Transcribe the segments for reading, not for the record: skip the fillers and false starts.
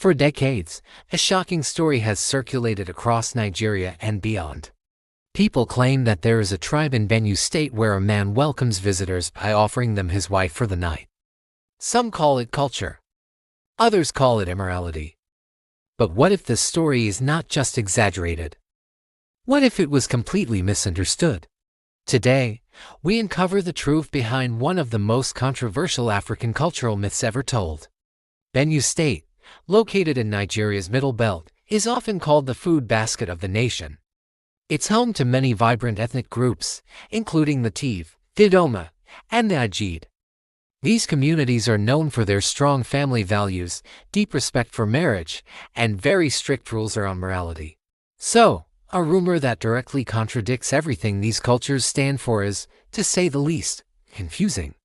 For decades, a shocking story has circulated across Nigeria and beyond. People claim that there is a tribe in Benue State where a man welcomes visitors by offering them his wife for the night. Some call it culture. Others call it immorality. But what if this story is not just exaggerated? What if it was completely misunderstood? Today, we uncover the truth behind one of the most controversial African cultural myths ever told. Benue State, located in Nigeria's Middle Belt, is often called the food basket of the nation. It's home to many vibrant ethnic groups, including the Tiv, the Idoma, and the Ajid. These communities are known for their strong family values, deep respect for marriage, and very strict rules around morality. So, a rumor that directly contradicts everything these cultures stand for is, to say the least, confusing.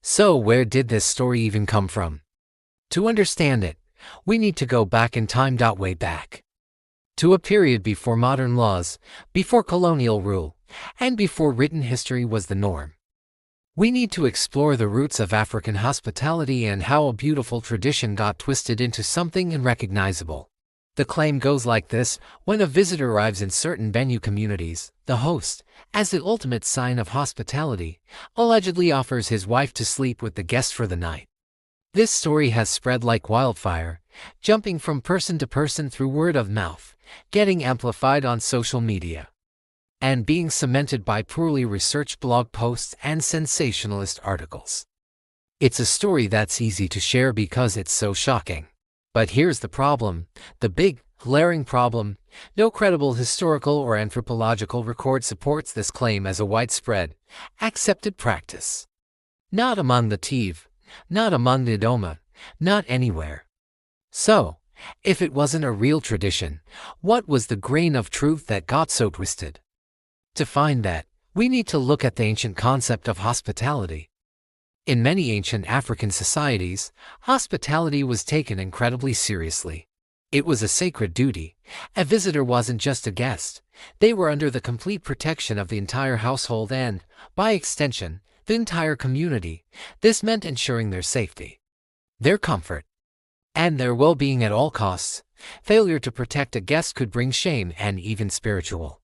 So where did this story even come from? To understand it, we need to go back in time. Way back. To a period before modern laws, before colonial rule, and before written history was the norm. We need to explore the roots of African hospitality and how a beautiful tradition got twisted into something unrecognizable. The claim goes like this: when a visitor arrives in certain Benue communities, the host, as the ultimate sign of hospitality, allegedly offers his wife to sleep with the guest for the night. This story has spread like wildfire, jumping from person to person through word of mouth, getting amplified on social media, and being cemented by poorly researched blog posts and sensationalist articles. It's a story that's easy to share because it's so shocking. But here's the problem, the big, glaring problem: no credible historical or anthropological record supports this claim as a widespread, accepted practice. Not among the Tiv, not among the Idoma, not anywhere. So, if it wasn't a real tradition, what was the grain of truth that got so twisted? To find that, we need to look at the ancient concept of hospitality. In many ancient African societies, hospitality was taken incredibly seriously. It was a sacred duty. A visitor wasn't just a guest. They were under the complete protection of the entire household and, by extension, the entire community. This meant ensuring their safety, their comfort, and their well-being at all costs. Failure to protect a guest could bring shame and even spiritual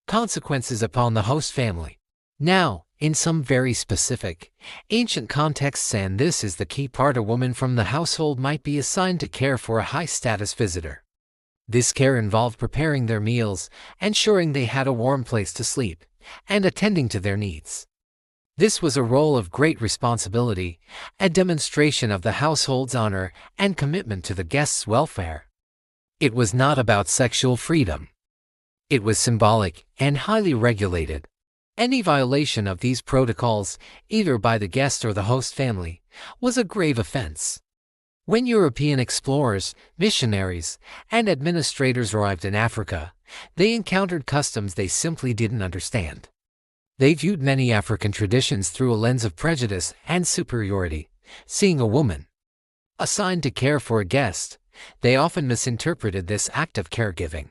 consequences upon the host family. Now, in some very specific, ancient contexts, and this is the key part, a woman from the household might be assigned to care for a high-status visitor. This care involved preparing their meals, ensuring they had a warm place to sleep, and attending to their needs. This was a role of great responsibility, a demonstration of the household's honor and commitment to the guest's welfare. It was not about sexual freedom. It was symbolic and highly regulated. Any violation of these protocols, either by the guest or the host family, was a grave offense. When European explorers, missionaries, and administrators arrived in Africa, they encountered customs they simply didn't understand. They viewed many African traditions through a lens of prejudice and superiority. Seeing a woman assigned to care for a guest, they often misinterpreted this act of caregiving,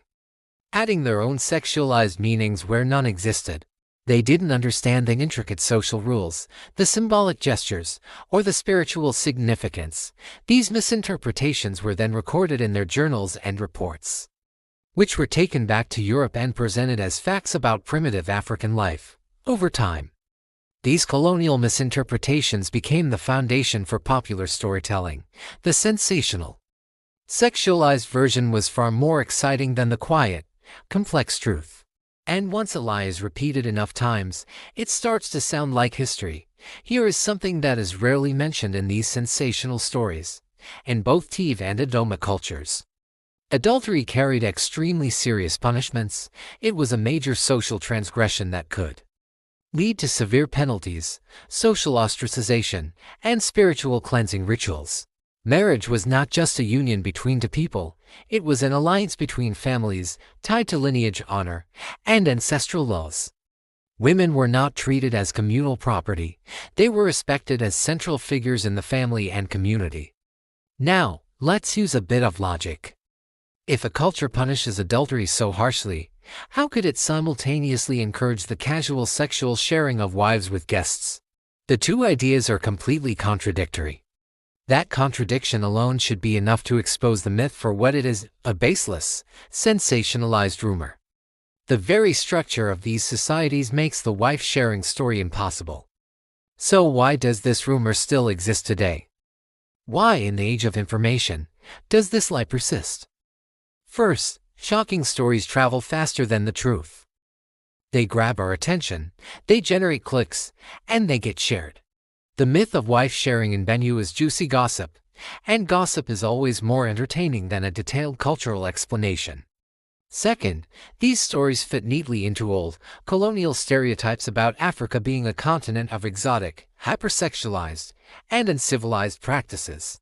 adding their own sexualized meanings where none existed. They didn't understand the intricate social rules, the symbolic gestures, or the spiritual significance. These misinterpretations were then recorded in their journals and reports, which were taken back to Europe and presented as facts about primitive African life. Over time, these colonial misinterpretations became the foundation for popular storytelling. The sensational, sexualized version was far more exciting than the quiet, complex truth. And once a lie is repeated enough times, it starts to sound like history. Here is something that is rarely mentioned in these sensational stories. In both Tiv and Idoma cultures, adultery carried extremely serious punishments. It was a major social transgression that could lead to severe penalties, social ostracization, and spiritual cleansing rituals. Marriage was not just a union between two people, it was an alliance between families, tied to lineage, honor, and ancestral laws. Women were not treated as communal property, they were respected as central figures in the family and community. Now, let's use a bit of logic. If a culture punishes adultery so harshly, how could it simultaneously encourage the casual sexual sharing of wives with guests? The two ideas are completely contradictory. That contradiction alone should be enough to expose the myth for what it is, a baseless, sensationalized rumor. The very structure of these societies makes the wife-sharing story impossible. So why does this rumor still exist today? Why, in the age of information, does this lie persist? First, shocking stories travel faster than the truth. They grab our attention, they generate clicks, and they get shared. The myth of wife sharing in Benue is juicy gossip, and gossip is always more entertaining than a detailed cultural explanation. Second, these stories fit neatly into old, colonial stereotypes about Africa being a continent of exotic, hypersexualized, and uncivilized practices.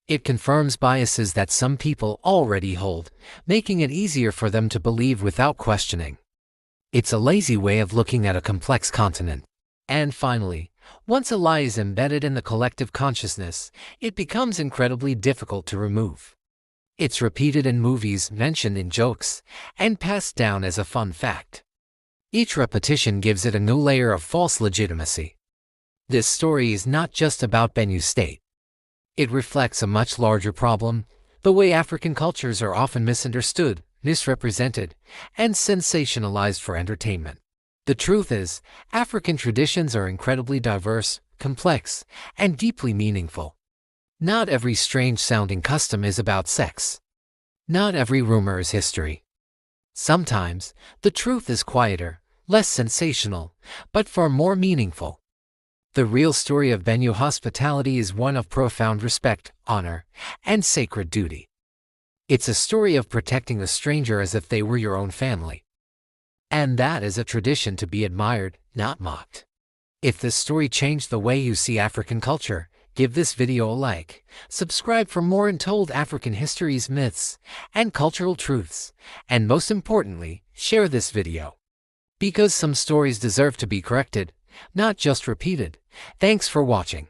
It confirms biases that some people already hold, making it easier for them to believe without questioning. It's a lazy way of looking at a complex continent. And finally, once a lie is embedded in the collective consciousness, it becomes incredibly difficult to remove. It's repeated in movies, mentioned in jokes, and passed down as a fun fact. Each repetition gives it a new layer of false legitimacy. This story is not just about Benue State. It reflects a much larger problem: the way African cultures are often misunderstood, misrepresented, and sensationalized for entertainment. The truth is, African traditions are incredibly diverse, complex, and deeply meaningful. Not every strange-sounding custom is about sex. Not every rumor is history. Sometimes, the truth is quieter, less sensational, but far more meaningful. The real story of Benue hospitality is one of profound respect, honor, and sacred duty. It's a story of protecting a stranger as if they were your own family. And that is a tradition to be admired, not mocked. If this story changed the way you see African culture, give this video a like, subscribe for more untold African histories, myths, and cultural truths, and most importantly, share this video. Because some stories deserve to be corrected, not just repeated. Thanks for watching.